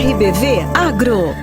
RBV Agro.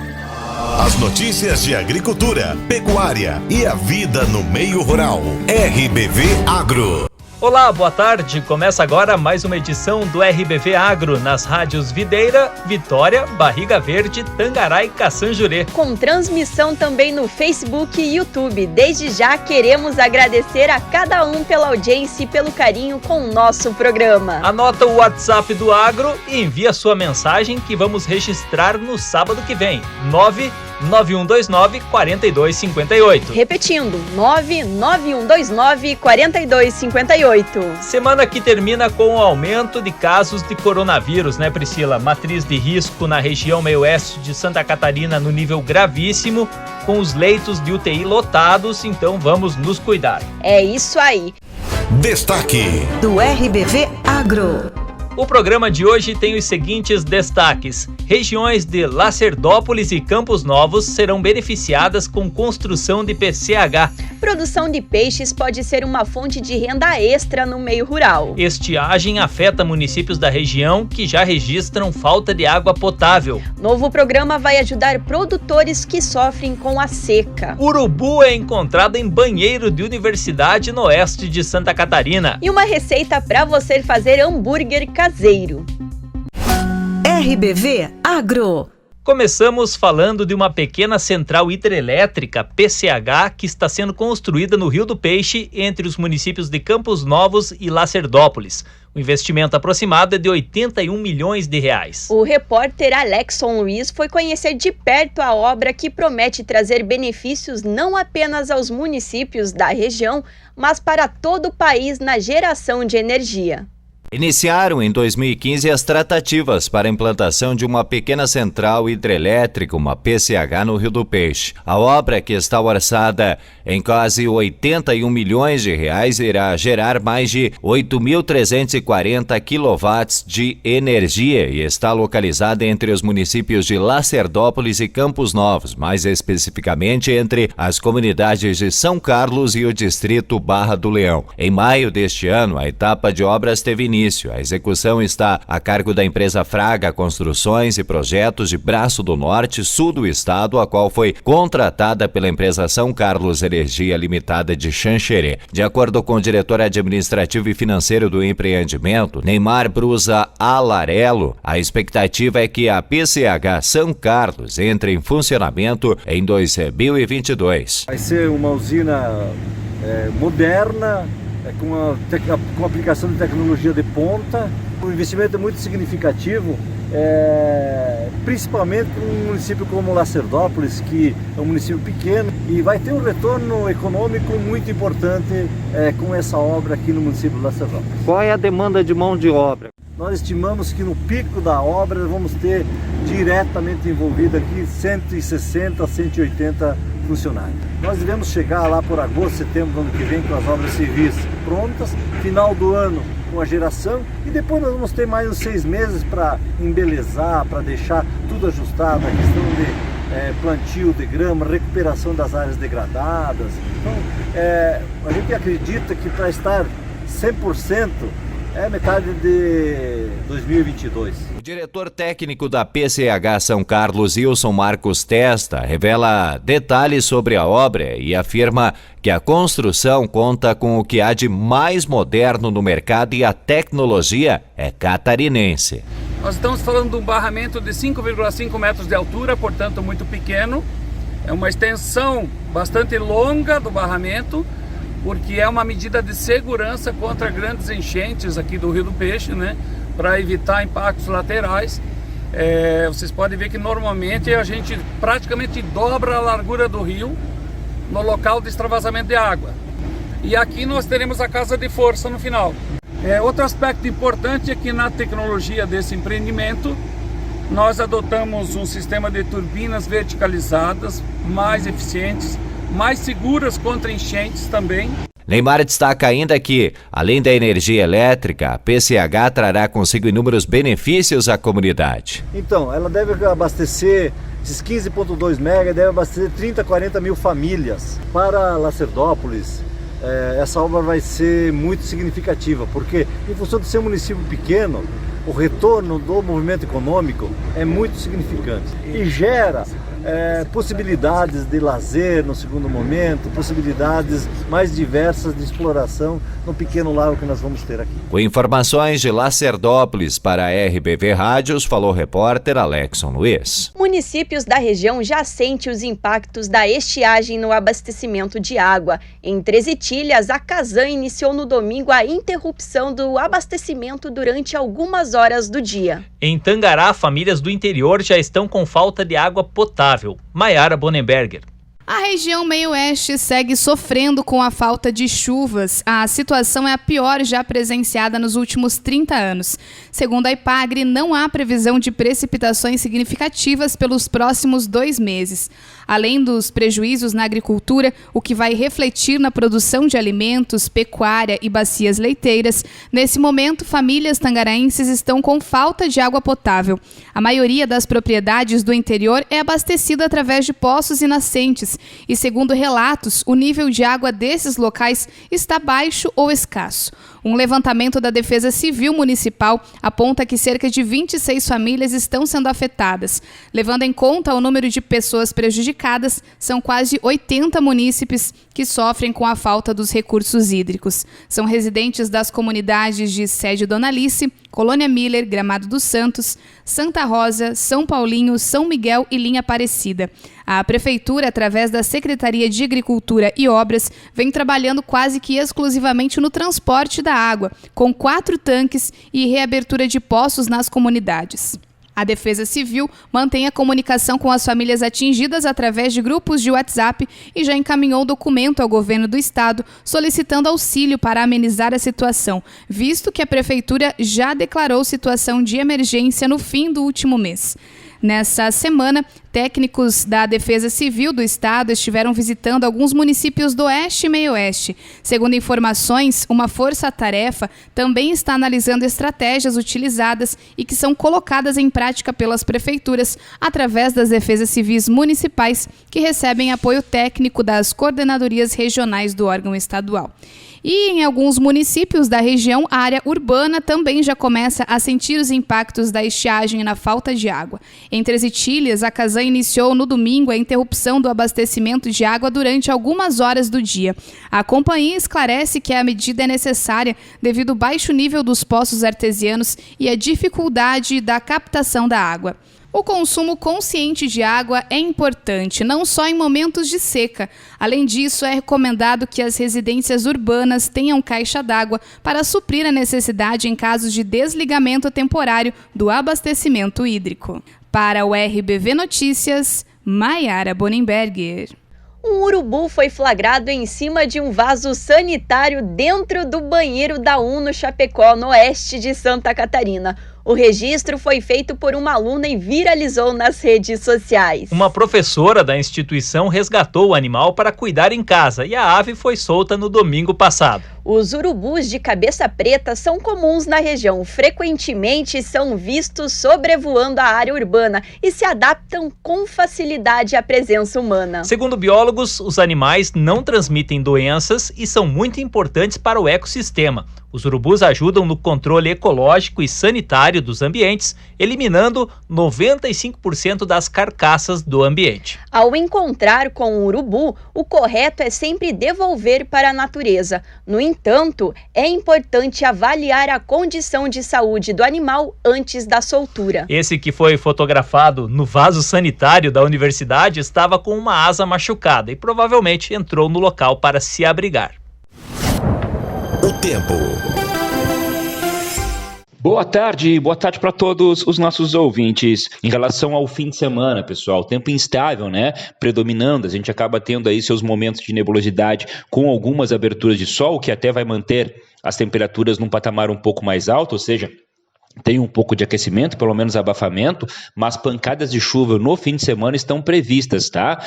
As notícias de agricultura, pecuária e a vida no meio rural. RBV Agro. Olá, boa tarde. Começa agora mais uma edição do RBV Agro nas rádios Videira, Vitória, Barriga Verde, Tangará e Caçanjurê. Com transmissão também no Facebook e YouTube. Desde já queremos agradecer a cada um pela audiência e pelo carinho com o nosso programa. Anota o WhatsApp do Agro e envia sua mensagem que vamos registrar no sábado que vem. 99129-4258. Repetindo, 99129-4258. Semana que termina com o aumento de casos de coronavírus, né, Priscila? Matriz de risco na região meio-oeste de Santa Catarina no nível gravíssimo, com os leitos de UTI lotados, então vamos nos cuidar. É isso aí. Destaque do RBV Agro. O programa de hoje tem os seguintes destaques. Regiões de Lacerdópolis e Campos Novos serão beneficiadas com construção de PCH. Produção de peixes pode ser uma fonte de renda extra no meio rural. Estiagem afeta municípios da região que já registram falta de água potável. Novo programa vai ajudar produtores que sofrem com a seca. Urubu é encontrado em banheiro de universidade no oeste de Santa Catarina. E uma receita para você fazer hambúrguer caseiro. RBV Agro. Começamos falando de uma pequena central hidrelétrica, PCH, que está sendo construída no Rio do Peixe, entre os municípios de Campos Novos e Lacerdópolis. O investimento aproximado é de 81 milhões de reais. O repórter Alexson Luiz foi conhecer de perto a obra que promete trazer benefícios não apenas aos municípios da região, mas para todo o país na geração de energia. Iniciaram em 2015 as tratativas para a implantação de uma pequena central hidrelétrica, uma PCH, no Rio do Peixe. A obra, que está orçada em quase 81 milhões de reais, irá gerar mais de 8.340 quilowatts de energia e está localizada entre os municípios de Lacerdópolis e Campos Novos, mais especificamente entre as comunidades de São Carlos e o distrito Barra do Leão. Em maio deste ano, a etapa de obras teve início. A execução está a cargo da empresa Fraga Construções e Projetos de Braço do Norte, sul do estado, a qual foi contratada pela empresa São Carlos Energia Limitada de Xanxerê. De acordo com o diretor administrativo e financeiro do empreendimento, Neymar Brusa Alarello, a expectativa é que a PCH São Carlos entre em funcionamento em 2022. Vai ser uma usina moderna, com aplicação de tecnologia de ponta. O investimento é muito significativo, principalmente para um município como Lacerdópolis, que é um município pequeno, e vai ter um retorno econômico muito importante com essa obra aqui no município de Lacerdópolis. Qual é a demanda de mão de obra? Nós estimamos que no pico da obra vamos ter diretamente envolvido aqui 160 a 180 funcionários. Nós devemos chegar lá por agosto, setembro do ano que vem com as obras civis prontas, final do ano com a geração, e depois nós vamos ter mais uns 6 meses para embelezar, para deixar tudo ajustado, a questão de plantio de grama, recuperação das áreas degradadas. Então, a gente acredita que para estar 100% é metade de 2022. O diretor técnico da PCH São Carlos, Wilson Marcos Testa, revela detalhes sobre a obra e afirma que a construção conta com o que há de mais moderno no mercado e a tecnologia é catarinense. Nós estamos falando de um barramento de 5,5 metros de altura, portanto muito pequeno. É uma extensão bastante longa do barramento, porque é uma medida de segurança contra grandes enchentes aqui do Rio do Peixe, né? Para evitar impactos laterais. Vocês podem ver que normalmente a gente praticamente dobra a largura do rio no local de extravasamento de água. E aqui nós teremos a casa de força no final. Outro aspecto importante é que na tecnologia desse empreendimento nós adotamos um sistema de turbinas verticalizadas mais eficientes, mais seguras contra enchentes também. Neymar destaca ainda que, além da energia elétrica, a PCH trará consigo inúmeros benefícios à comunidade. Então, ela deve abastecer, esses 15,2 mega, deve abastecer 30, 40 mil famílias. Para Lacerdópolis, essa obra vai ser muito significativa, porque em função de ser um município pequeno, o retorno do movimento econômico é muito significante e gera possibilidades de lazer no segundo momento, possibilidades mais diversas de exploração no pequeno lago que nós vamos ter aqui. Com informações de Lacerdópolis para a RBV Rádios, falou o repórter Alexson Luiz. Municípios da região já sentem os impactos da estiagem no abastecimento de água. Em Três Itilhas, a Casan iniciou no domingo a interrupção do abastecimento durante algumas horas do dia. Em Tangará, famílias do interior já estão com falta de água potável. Maiara Bonenberger. A região meio-oeste segue sofrendo com a falta de chuvas. A situação é a pior já presenciada nos últimos 30 anos. Segundo a Ipagre, não há previsão de precipitações significativas pelos próximos 2 meses. Além dos prejuízos na agricultura, o que vai refletir na produção de alimentos, pecuária e bacias leiteiras, nesse momento, famílias tangaraenses estão com falta de água potável. A maioria das propriedades do interior é abastecida através de poços e nascentes. E, segundo relatos, o nível de água desses locais está baixo ou escasso. Um levantamento da Defesa Civil Municipal aponta que cerca de 26 famílias estão sendo afetadas. Levando em conta o número de pessoas prejudicadas, são quase 80 munícipes que sofrem com a falta dos recursos hídricos. São residentes das comunidades de Sede Dona Alice, Colônia Miller, Gramado dos Santos, Santa Rosa, São Paulinho, São Miguel e Linha Aparecida. A Prefeitura, através da Secretaria de Agricultura e Obras, vem trabalhando quase que exclusivamente no transporte da água, com 4 tanques e reabertura de poços nas comunidades. A Defesa Civil mantém a comunicação com as famílias atingidas através de grupos de WhatsApp e já encaminhou documento ao governo do estado solicitando auxílio para amenizar a situação, visto que a Prefeitura já declarou situação de emergência no fim do último mês. Nessa semana, técnicos da Defesa Civil do Estado estiveram visitando alguns municípios do Oeste e Meio-Oeste. Segundo informações, uma força-tarefa também está analisando estratégias utilizadas e que são colocadas em prática pelas prefeituras através das defesas civis municipais que recebem apoio técnico das coordenadorias regionais do órgão estadual. E em alguns municípios da região, a área urbana também já começa a sentir os impactos da estiagem e na falta de água. Em Três Itilhas, a Casan iniciou no domingo a interrupção do abastecimento de água durante algumas horas do dia. A companhia esclarece que a medida é necessária devido ao baixo nível dos poços artesianos e a dificuldade da captação da água. O consumo consciente de água é importante, não só em momentos de seca. Além disso, é recomendado que as residências urbanas tenham caixa d'água para suprir a necessidade em casos de desligamento temporário do abastecimento hídrico. Para o RBV Notícias, Maiara Bonenberger. Um urubu foi flagrado em cima de um vaso sanitário dentro do banheiro da UNO Chapecó, no oeste de Santa Catarina. O registro foi feito por uma aluna e viralizou nas redes sociais. Uma professora da instituição resgatou o animal para cuidar em casa e a ave foi solta no domingo passado. Os urubus de cabeça preta são comuns na região. Frequentemente são vistos sobrevoando a área urbana e se adaptam com facilidade à presença humana. Segundo biólogos, os animais não transmitem doenças e são muito importantes para o ecossistema. Os urubus ajudam no controle ecológico e sanitário dos ambientes, eliminando 95% das carcaças do ambiente. Ao encontrar com um urubu, o correto é sempre devolver para a natureza. No entanto, é importante avaliar a condição de saúde do animal antes da soltura. Esse que foi fotografado no vaso sanitário da universidade estava com uma asa machucada e provavelmente entrou no local para se abrigar. O tempo. Boa tarde para todos os nossos ouvintes. Em relação ao fim de semana, pessoal, tempo instável, né? Predominando, a gente acaba tendo aí seus momentos de nebulosidade com algumas aberturas de sol, que até vai manter as temperaturas num patamar um pouco mais alto, ou seja, tem um pouco de aquecimento, pelo menos abafamento, mas pancadas de chuva no fim de semana estão previstas, tá?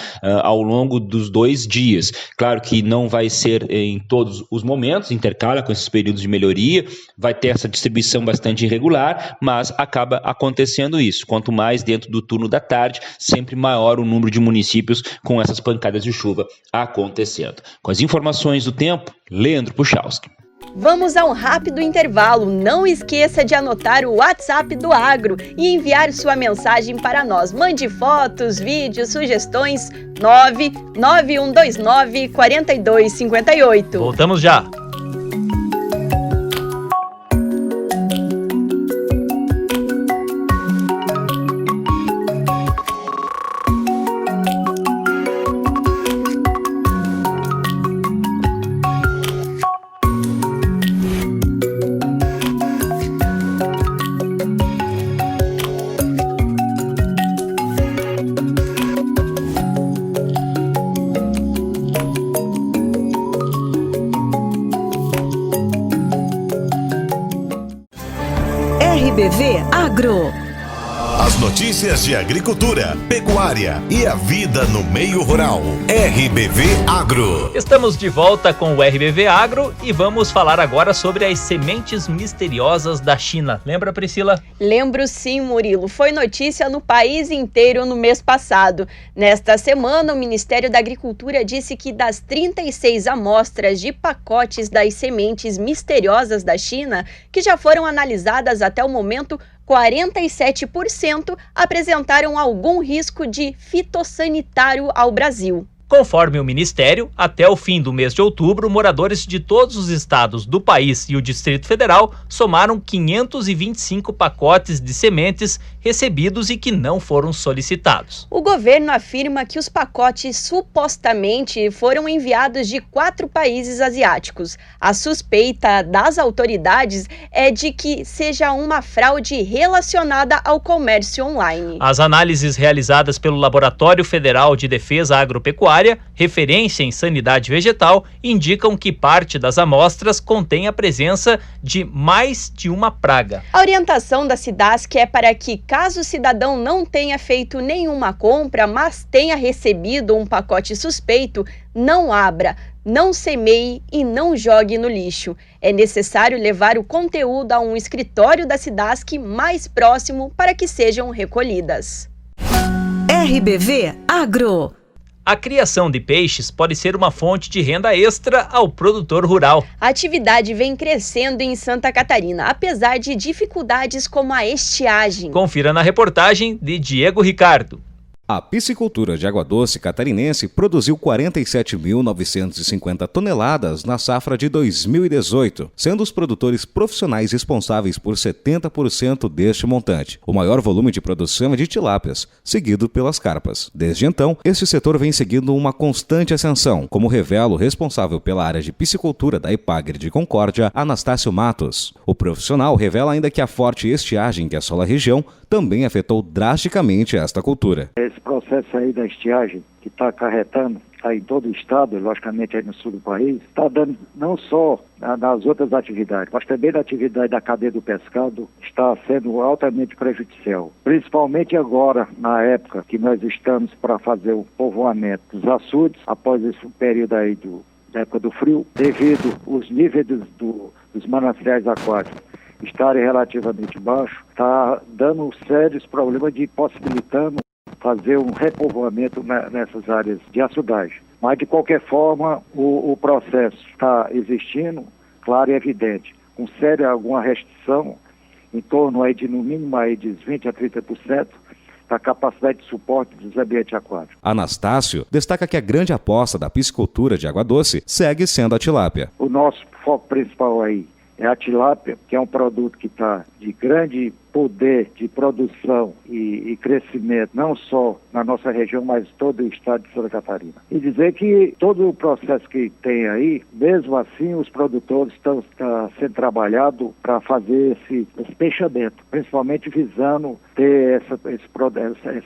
Ao longo dos 2 dias. Claro que não vai ser em todos os momentos, intercala com esses períodos de melhoria, vai ter essa distribuição bastante irregular, mas acaba acontecendo isso. Quanto mais dentro do turno da tarde, sempre maior o número de municípios com essas pancadas de chuva acontecendo. Com as informações do tempo, Leandro Puchalski. Vamos a um rápido intervalo. Não esqueça de anotar o WhatsApp do Agro e enviar sua mensagem para nós. Mande fotos, vídeos, sugestões 99129-4258. Voltamos já. RBV Agro. As notícias de agricultura, pecuária e a vida no meio rural. RBV Agro. Estamos de volta com o RBV Agro e vamos falar agora sobre as sementes misteriosas da China. Lembra, Priscila? Lembro sim, Murilo. Foi notícia no país inteiro no mês passado. Nesta semana, o Ministério da Agricultura disse que das 36 amostras de pacotes das sementes misteriosas da China, que já foram analisadas até o momento, 47% apresentaram algum risco de fitossanitário ao Brasil. Conforme o Ministério, até o fim do mês de outubro, moradores de todos os estados do país e o Distrito Federal somaram 525 pacotes de sementes recebidos e que não foram solicitados. O governo afirma que os pacotes supostamente foram enviados de 4 países asiáticos. A suspeita das autoridades é de que seja uma fraude relacionada ao comércio online. As análises realizadas pelo Laboratório Federal de Defesa Agropecuária, referência em sanidade vegetal, indicam que parte das amostras contém a presença de mais de uma praga. A orientação da SIDASC é para que, caso o cidadão não tenha feito nenhuma compra, mas tenha recebido um pacote suspeito, não abra, não semeie e não jogue no lixo. É necessário levar o conteúdo a um escritório da SIDASC mais próximo para que sejam recolhidas. RBV Agro. A criação de peixes pode ser uma fonte de renda extra ao produtor rural. A atividade vem crescendo em Santa Catarina, apesar de dificuldades como a estiagem. Confira na reportagem de Diego Ricardo. A piscicultura de Água Doce catarinense produziu 47.950 toneladas na safra de 2018, sendo os produtores profissionais responsáveis por 70% deste montante. O maior volume de produção é de tilápias, seguido pelas carpas. Desde então, este setor vem seguindo uma constante ascensão, como revela o responsável pela área de piscicultura da Ipagre de Concórdia, Anastácio Matos. O profissional revela ainda que a forte estiagem que assola a região também afetou drasticamente esta cultura. Esse processo aí da estiagem que está acarretando em todo o estado, logicamente aí no sul do país, está dando não só nas outras atividades, mas também na atividade da cadeia do pescado, está sendo altamente prejudicial. Principalmente agora, na época que nós estamos para fazer o povoamento dos açudes, após esse período aí da época do frio, devido aos níveis dos mananciais aquáticos estarem relativamente baixos, está dando sérios problemas de possibilitando fazer um repovoamento nessas áreas de açudagem. Mas, de qualquer forma, o processo está existindo, claro e evidente, com séria alguma restrição, em torno aí de, no mínimo, aí de 20% a 30%, da capacidade de suporte dos ambientes aquáticos. Anastácio destaca que a grande aposta da piscicultura de Água Doce segue sendo a tilápia. O nosso foco principal aí é a tilápia, que é um produto que está de grande poder de produção e crescimento, não só na nossa região, mas todo o estado de Santa Catarina. E dizer que todo o processo que tem aí, mesmo assim, os produtores estão sendo trabalhados para fazer esse fechamento, principalmente visando ter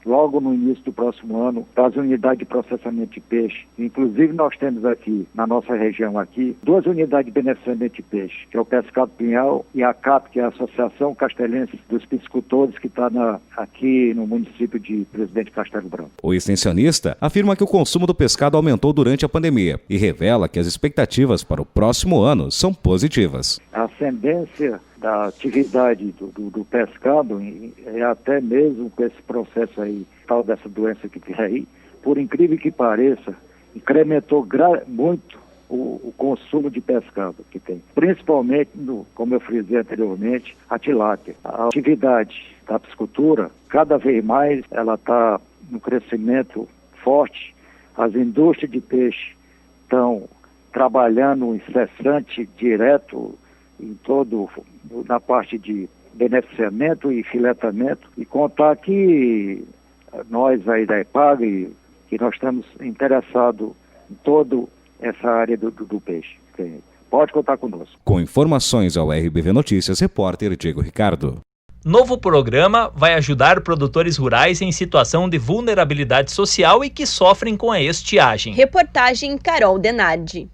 logo no início do próximo ano, as unidades de processamento de peixe. Inclusive, nós temos aqui, na nossa região aqui, 2 unidades de beneficiamento de peixe, que é o Pescado Pinhal e a CAP, que é a Associação Castelense dos Piscicultores, que está aqui no município de Presidente Castelo Branco. O extensionista afirma que o consumo do pescado aumentou durante a pandemia e revela que as expectativas para o próximo ano são positivas. A ascendência da atividade do pescado, é até mesmo com esse processo aí, tal dessa doença que tem aí, por incrível que pareça, incrementou muito o consumo de pescado que tem. Principalmente, como eu frisei anteriormente, a tilápia. A atividade da piscicultura, cada vez mais, ela está no crescimento forte. As indústrias de peixe estão trabalhando incessante, direto, na parte de beneficiamento e filetamento, e contar que nós aí da EPAGRE, que nós estamos interessados em toda essa área do peixe. Pode contar conosco. Com informações ao RBV Notícias, repórter Diego Ricardo. Novo programa vai ajudar produtores rurais em situação de vulnerabilidade social e que sofrem com a estiagem. Reportagem Carol Denardi.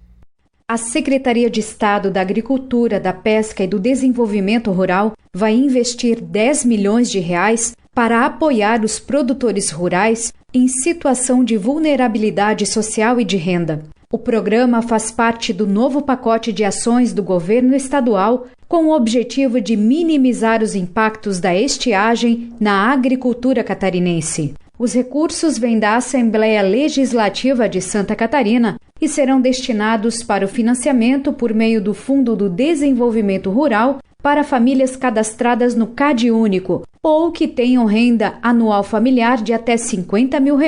A Secretaria de Estado da Agricultura, da Pesca e do Desenvolvimento Rural vai investir 10 milhões de reais para apoiar os produtores rurais em situação de vulnerabilidade social e de renda. O programa faz parte do novo pacote de ações do governo estadual com o objetivo de minimizar os impactos da estiagem na agricultura catarinense. Os recursos vêm da Assembleia Legislativa de Santa Catarina e serão destinados para o financiamento por meio do Fundo do Desenvolvimento Rural para famílias cadastradas no CadÚnico ou que tenham renda anual familiar de até R$50 mil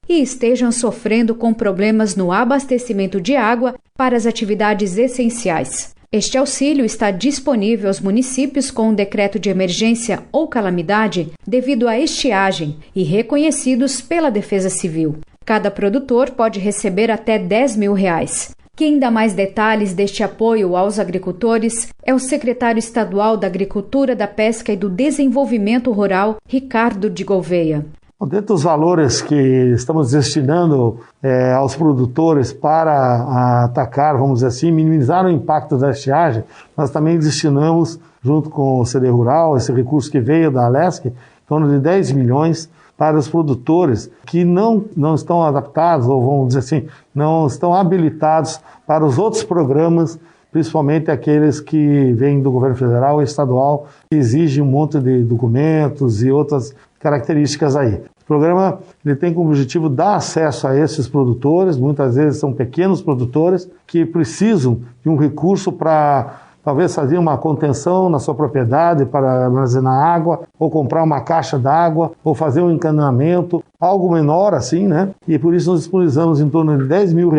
e estejam sofrendo com problemas no abastecimento de água para as atividades essenciais. Este auxílio está disponível aos municípios com um decreto de emergência ou calamidade devido à estiagem e reconhecidos pela Defesa Civil. Cada produtor pode receber até R$10 mil. Quem dá mais detalhes deste apoio aos agricultores é o secretário estadual da Agricultura, da Pesca e do Desenvolvimento Rural, Ricardo de Gouveia. Dentro dos valores que estamos destinando aos produtores para atacar, vamos dizer assim, minimizar o impacto da estiagem, nós também destinamos, junto com o CD Rural, esse recurso que veio da Alesc, em torno de 10 milhões para os produtores que não estão adaptados, ou vamos dizer assim, não estão habilitados para os outros programas, principalmente aqueles que vêm do governo federal e estadual, que exigem um monte de documentos e outras características aí. O programa ele tem como objetivo dar acesso a esses produtores, muitas vezes são pequenos produtores, que precisam de um recurso para talvez fazer uma contenção na sua propriedade para armazenar água, ou comprar uma caixa d'água, ou fazer um encanamento, algo menor assim, né? E por isso nós disponibilizamos em torno de R$10 mil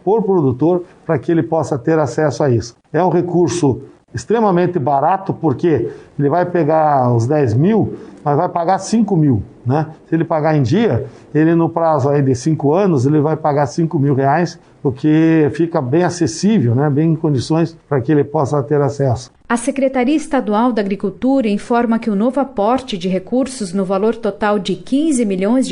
por produtor para que ele possa ter acesso a isso. É um recurso extremamente barato, porque ele vai pegar os 10 mil, mas vai pagar 5 mil, né? Se ele pagar em dia, ele no prazo aí de 5 anos, ele vai pagar R$5 mil, o que fica bem acessível, né? Bem em condições para que ele possa ter acesso. A Secretaria Estadual da Agricultura informa que o novo aporte de recursos no valor total de R$15 milhões,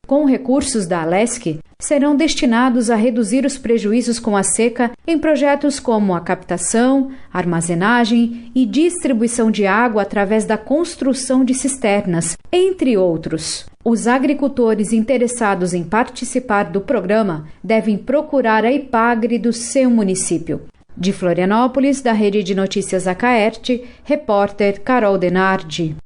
com recursos da Alesc, serão destinados a reduzir os prejuízos com a seca em projetos como a captação, armazenagem e distribuição de água através da construção de cisternas, entre outros. Os agricultores interessados em participar do programa devem procurar a EPAGRE do seu município. De Florianópolis, da Rede de Notícias Acaerte, repórter Carol Denardi.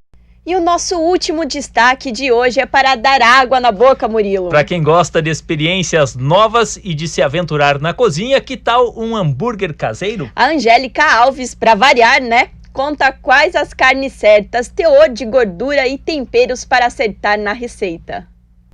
E o nosso último destaque de hoje é para dar água na boca, Murilo. Para quem gosta de experiências novas e de se aventurar na cozinha, que tal um hambúrguer caseiro? A Angélica Alves, para variar, né? Conta quais as carnes certas, teor de gordura e temperos para acertar na receita.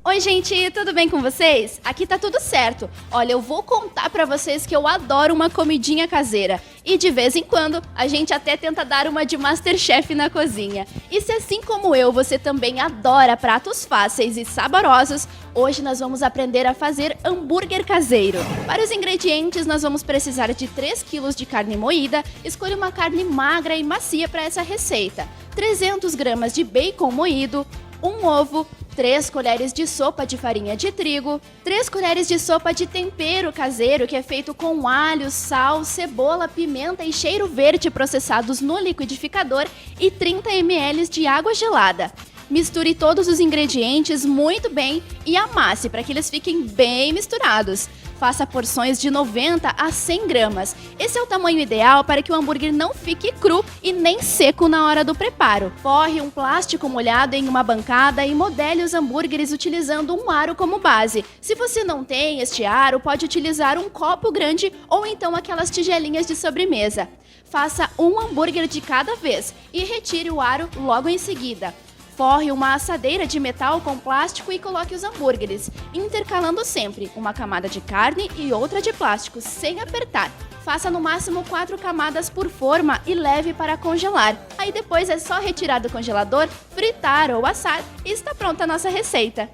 Oi, gente, tudo bem com vocês? Aqui tá tudo certo. Olha, eu vou contar pra vocês que eu adoro uma comidinha caseira. E de vez em quando, a gente até tenta dar uma de Masterchef na cozinha. E se assim como eu, você também adora pratos fáceis e saborosos, hoje nós vamos aprender a fazer hambúrguer caseiro. Para os ingredientes, nós vamos precisar de 3 kg de carne moída. Escolha uma carne magra e macia para essa receita. 300 gramas de bacon moído, 1 ovo, 3 colheres de sopa de farinha de trigo, 3 colheres de sopa de tempero caseiro que é feito com alho, sal, cebola, pimenta e cheiro verde processados no liquidificador e 30 ml de água gelada. Misture todos os ingredientes muito bem e amasse para que eles fiquem bem misturados. Faça porções de 90 a 100 gramas. Esse é o tamanho ideal para que o hambúrguer não fique cru e nem seco na hora do preparo. Forre um plástico molhado em uma bancada e modele os hambúrgueres utilizando um aro como base. Se você não tem este aro, pode utilizar um copo grande ou então aquelas tigelinhas de sobremesa. Faça um hambúrguer de cada vez e retire o aro logo em seguida. Forre uma assadeira de metal com plástico e coloque os hambúrgueres, intercalando sempre uma camada de carne e outra de plástico, sem apertar. Faça no máximo 4 camadas por forma e leve para congelar. Aí depois é só retirar do congelador, fritar ou assar e está pronta a nossa receita.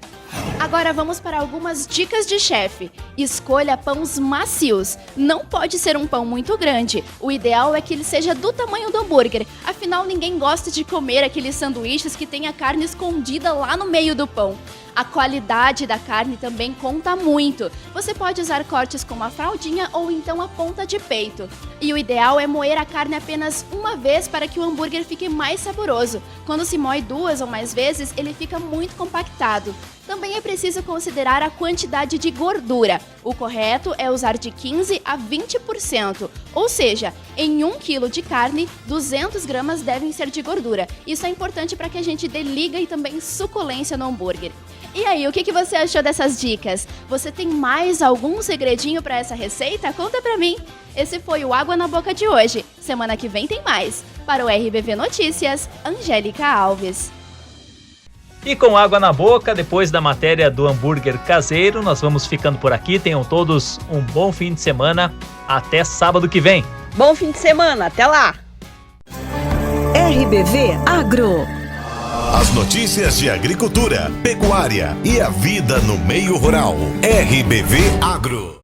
Agora vamos para algumas dicas de chefe. Escolha pães macios. Não pode ser um pão muito grande. O ideal é que ele seja do tamanho do hambúrguer. Afinal, ninguém gosta de comer aqueles sanduíches que tem a carne escondida lá no meio do pão. A qualidade da carne também conta muito. Você pode usar cortes como a fraldinha ou então a ponta de peito. E o ideal é moer a carne apenas uma vez para que o hambúrguer fique mais saboroso. Quando se moe 2 ou mais vezes, ele fica muito compactado. Também é preciso considerar a quantidade de gordura. O correto é usar de 15% a 20%. Ou seja, em 1 kg de carne, 200 gramas devem ser de gordura. Isso é importante para que a gente dê liga e também suculência no hambúrguer. E aí, o que você achou dessas dicas? Você tem mais algum segredinho para essa receita? Conta pra mim! Esse foi o Água na Boca de hoje. Semana que vem tem mais. Para o RBV Notícias, Angélica Alves. E com água na boca, depois da matéria do hambúrguer caseiro, nós vamos ficando por aqui. Tenham todos um bom fim de semana. Até sábado que vem. Bom fim de semana, até lá! RBV Agro. As notícias de agricultura, pecuária e a vida no meio rural. RBV Agro.